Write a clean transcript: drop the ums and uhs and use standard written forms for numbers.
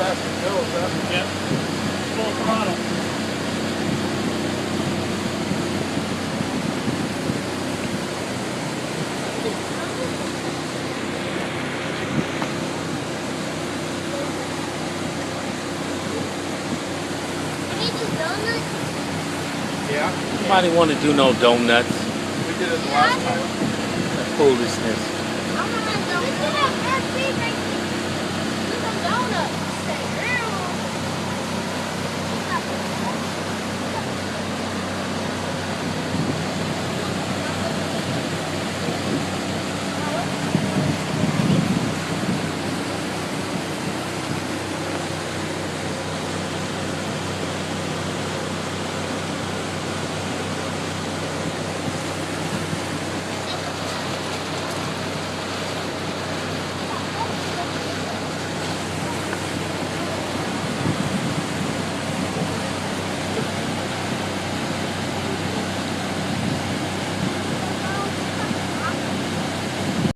Fast as goes, huh? Yep. Full throttle. Yeah. Nobody want to do no donuts. We did it the last time. Foolishness.